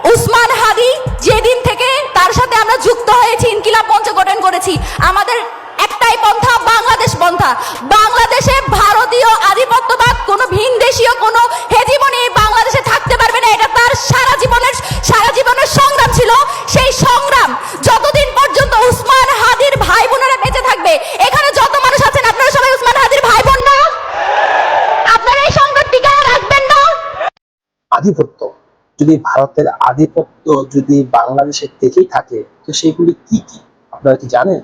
উসমান হাদি যেদিন থেকে তার সাথে আমরা যুক্ত হয়েছি, ইনকিলাব মঞ্চ গঠন করেছি, আমাদের একটাই পন্থা, বাংলাদেশ পন্থা। বাংলাদেশে ভারতীয় আধিপত্যবাদ, কোনো ভিনদেশীয় কোনো হেজিমনি বাংলাদেশে থাকতে পারবে না। এটা তার সারা জীবনের সংগ্রাম ছিল। সেই সংগ্রাম যতদিন পর্যন্ত উসমান হাদির ভাই বোনেরা বেঁচে থাকবে, এখানে যত মানুষ আছেন আপনারা সবাই উসমান হাদির ভাই বোন না? আপনারা এই সংগ্রাম টিকায় রাখবেন না? আধিপত্য, যদি ভারতের আধিপত্য যদি বাংলাদেশের থেকেই থাকে, তো সেগুলি কি কি আপনারা কি জানেন?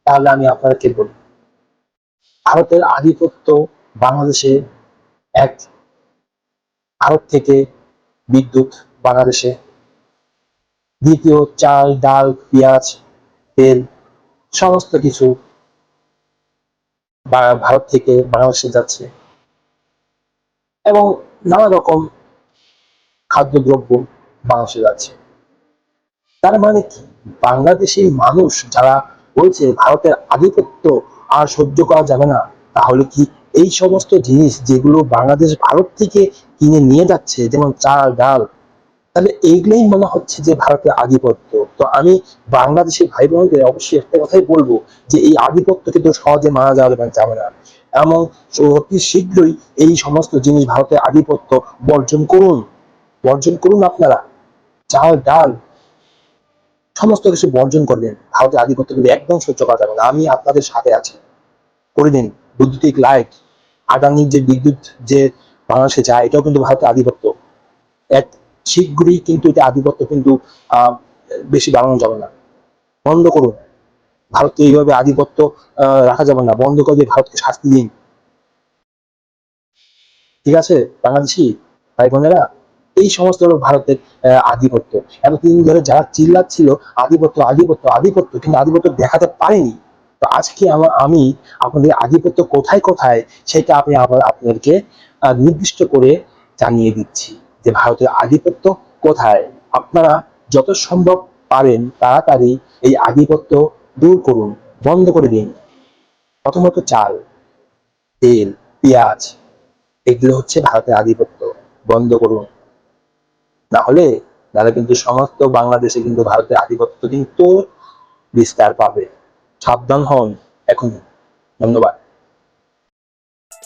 তাহলে আমি আপনাদেরকে বলি। ভারতের আধিপত্য বাংলাদেশে এক, ভারত থেকে বিদ্যুৎ বাংলাদেশে। দ্বিতীয়, চাল, ডাল, পেঁয়াজ, তেল সমস্ত কিছু ভারত থেকে বাংলাদেশে যাচ্ছে, এবং নানা রকম খাদ্যদ্রব্য বাংলাদেশে যাচ্ছে। তার মানে কি, বাংলাদেশের মানুষ যারা বলছে ভারতের আধিপত্য আর সহ্য করা যাবে না, তাহলে কি এই সমস্ত জিনিস যেগুলো বাংলাদেশ ভারত থেকে কিনে নিয়ে যাচ্ছে, যেমন চাল, ডাল, তাহলে এইগুলোই মনে হচ্ছে যে ভারতের আধিপত্য? তো আমি বাংলাদেশের ভাই বোনদের অবশ্যই একটা কথাই বলবো, যে এই আধিপত্য কিন্তু সহজে মানা যাবে না। এমন অতি শীঘ্রই এই সমস্ত জিনিস, ভারতের আধিপত্য বর্জন করুন আপনারা। চাল, ডাল সমস্ত কিছু বর্জন করবেন। ভারতের আধিপত্য কিন্তু একদম সহ্য করা যাবে না। আমি আপনাদের সাথে আছি, করে দিন। বৈদ্যুতিক লাইট, আদানির যে বিদ্যুৎ যে বাংলাদেশে যায়, এটাও কিন্তু ভারতের আধিপত্য। এক শীঘ্রই কিন্তু এটা আধিপত্য কিন্তু বেশি বাড়ানো যাবে না, বন্ধ করুন। ভারতকে এইভাবে আধিপত্য রাখা যাবে না, বন্ধ করে দিয়ে ভারতকে শাস্তি দিন। ঠিক আছে বাংলাদেশি ভাই বোনেরা? এই সমস্ত হলো ভারতের আধিপত্য। এতদিন ধরে যারা চিল্লাচ্ছিল আধিপত্য আধিপত্য আধিপত্য, কিন্তু আধিপত্য দেখাতে পারেনি। তো আজকে আমি আপনাদের আধিপত্য কোথায় কোথায় সেটা আপনাদেরকে নির্দিষ্ট করে জানিয়ে দিচ্ছি, যে ভারতের আধিপত্য কোথায়। আপনারা যত সম্ভব পারেন তাড়াতাড়ি এই আধিপত্য দূর করুন, বন্ধ করে দিন। প্রথমত চাল, তেল, পেঁয়াজ, এগুলো হচ্ছে ভারতের আধিপত্য, বন্ধ করুন। নাহলে কিন্তু সমস্ত বাংলাদেশে কিন্তু ভারতের আধিপত্য কিন্তু বিস্তার পাবে। সাবধান হন এখন। ধন্যবাদ।